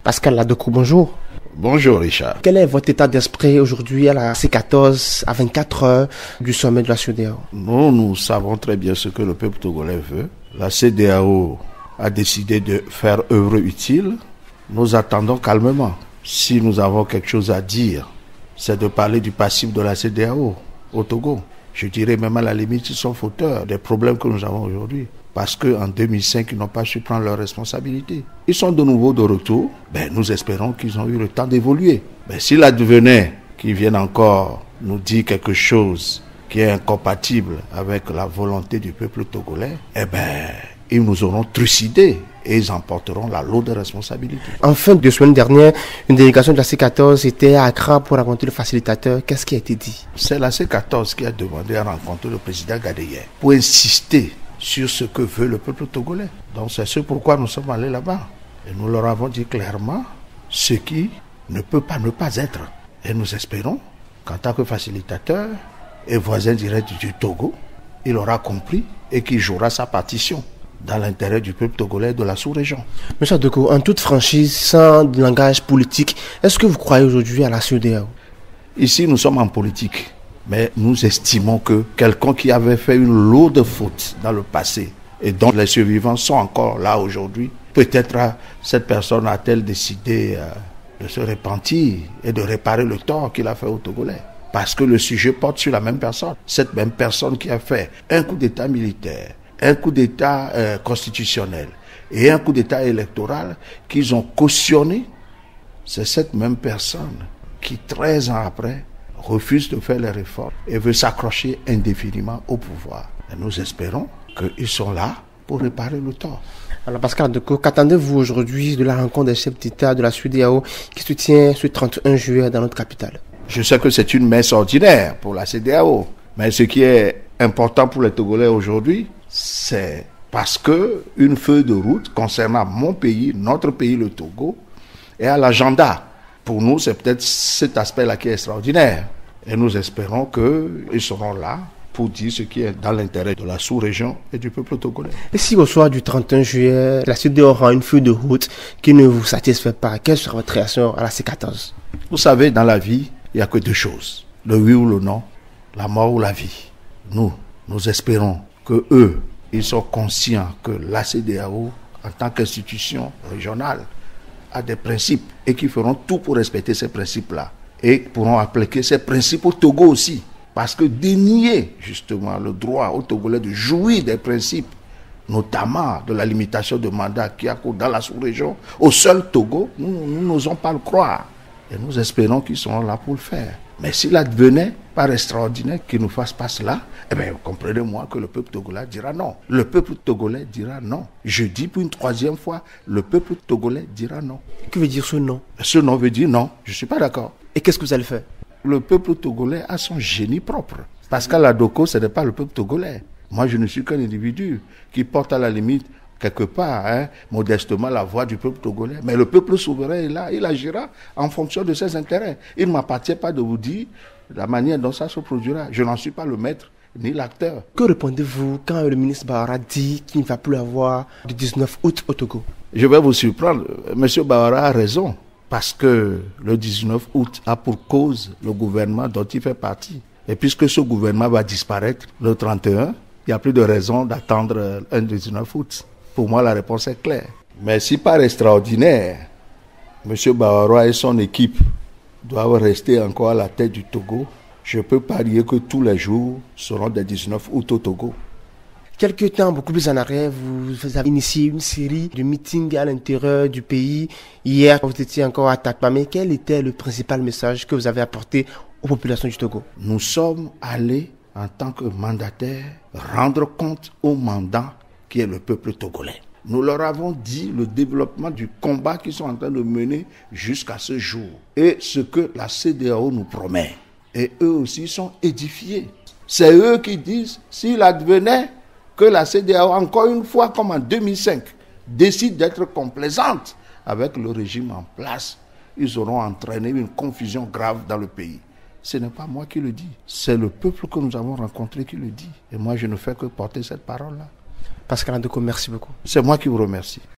Pascal Ladoko, bonjour. Bonjour Richard. Quel est votre état d'esprit aujourd'hui à la C14, à 24 heures du sommet de la CEDEAO? Nous savons très bien ce que le peuple togolais veut. La CEDEAO a décidé de faire œuvre utile. Nous attendons calmement. Si nous avons quelque chose à dire, c'est de parler du passif de la CEDEAO au Togo. Je dirais même à la limite, ils sont fauteurs des problèmes que nous avons aujourd'hui. Parce qu'en 2005, ils n'ont pas su prendre leurs responsabilités. Ils sont de nouveau de retour. Nous espérons qu'ils ont eu le temps d'évoluer. S'il advenait qu'ils viennent encore nous dire quelque chose qui est incompatible avec la volonté du peuple togolais, ils nous auront trucidés et ils emporteront la lourde responsabilité. En fin de semaine dernière, une délégation de la C14 était à Accra pour rencontrer le facilitateur. Qu'est-ce qui a été dit? C'est la C14 qui a demandé à rencontrer le président Gadeye pour insister sur ce que veut le peuple togolais. Donc c'est ce pourquoi nous sommes allés là-bas. Et nous leur avons dit clairement ce qui ne peut pas ne pas être. Et nous espérons qu'en tant que facilitateur et voisin direct du Togo, il aura compris et qu'il jouera sa partition dans l'intérêt du peuple togolais et de la sous-région. Monsieur Adoko, en toute franchise, sans langage politique, est-ce que vous croyez aujourd'hui à la CEDEAO? Ici, nous sommes en politique. Mais nous estimons que quelqu'un qui avait fait une lourde faute dans le passé et dont les survivants sont encore là aujourd'hui, peut-être cette personne a-t-elle décidé de se repentir et de réparer le tort qu'il a fait aux Togolais. Parce que le sujet porte sur la même personne. Cette même personne qui a fait un coup d'État militaire, un coup d'État constitutionnel et un coup d'État électoral qu'ils ont cautionné, c'est cette même personne qui, 13 ans après, refuse de faire les réformes et veut s'accrocher indéfiniment au pouvoir. Et nous espérons qu'ils sont là pour réparer le tort. Alors Pascal Adoko, qu'attendez-vous aujourd'hui de la rencontre des chefs d'État de la CEDEAO qui se tient ce 31 juillet dans notre capitale? Je sais que c'est une messe ordinaire pour la CEDEAO, mais ce qui est important pour les Togolais aujourd'hui, c'est parce que une feuille de route concernant mon pays, notre pays, le Togo, est à l'agenda. Pour nous, c'est peut-être cet aspect-là qui est extraordinaire. Et nous espérons qu'ils seront là pour dire ce qui est dans l'intérêt de la sous-région et du peuple togolais. Et si au soir du 31 juillet, la CEDEAO aura une feuille de route qui ne vous satisfait pas, quelle sera votre réaction à la C14? Vous savez, dans la vie, il n'y a que deux choses. Le oui ou le non, la mort ou la vie. Nous espérons que eux, ils sont conscients que la CEDEAO, en tant qu'institution régionale, a des principes et qui feront tout pour respecter ces principes-là et pourront appliquer ces principes au Togo aussi. Parce que dénier justement le droit aux Togolais de jouir des principes, notamment de la limitation de mandat qui a cours dans la sous-région, au seul Togo, nous n'osons pas le croire. Et nous espérons qu'ils seront là pour le faire. Mais s'il advenait, par extraordinaire, qu'ils ne fassent pas cela, comprenez-moi que le peuple togolais dira non. Le peuple togolais dira non. Je dis pour une troisième fois, le peuple togolais dira non. Que veut dire ce non? Ce non veut dire non. Je ne suis pas d'accord. Et qu'est-ce que vous allez faire? Le peuple togolais a son génie propre. Pascal Adoko, ce n'est pas le peuple togolais. Moi, je ne suis qu'un individu qui porte à la limite, quelque part, modestement, la voix du peuple togolais. Mais le peuple souverain est là, il agira en fonction de ses intérêts. Il ne m'appartient pas de vous dire la manière dont ça se produira. Je n'en suis pas le maître ni l'acteur. Que répondez-vous quand le ministre Bawara dit qu'il ne va plus avoir le 19 août au Togo? Je vais vous surprendre. Monsieur Bawara a raison. Parce que le 19 août a pour cause le gouvernement dont il fait partie. Et puisque ce gouvernement va disparaître le 31, il n'y a plus de raison d'attendre un 19 août. Pour moi, la réponse est claire. Mais si par extraordinaire, M. Bawara et son équipe doivent rester encore à la tête du Togo, je peux parier que tous les jours seront des 19 août au Togo. Quelque temps, beaucoup plus en arrière, vous avez initié une série de meetings à l'intérieur du pays. Hier, vous étiez encore à Takma. Mais quel était le principal message que vous avez apporté aux populations du Togo? Nous sommes allés, en tant que mandataires, rendre compte au mandant qui est le peuple togolais. Nous leur avons dit le développement du combat qu'ils sont en train de mener jusqu'à ce jour et ce que la CEDEAO nous promet. Et eux aussi sont édifiés. C'est eux qui disent, s'il advenait que la CEDEAO, encore une fois comme en 2005, décide d'être complaisante avec le régime en place, ils auront entraîné une confusion grave dans le pays. Ce n'est pas moi qui le dis, c'est le peuple que nous avons rencontré qui le dit. Et moi, je ne fais que porter cette parole-là. Pascal Adoko, merci beaucoup. C'est moi qui vous remercie.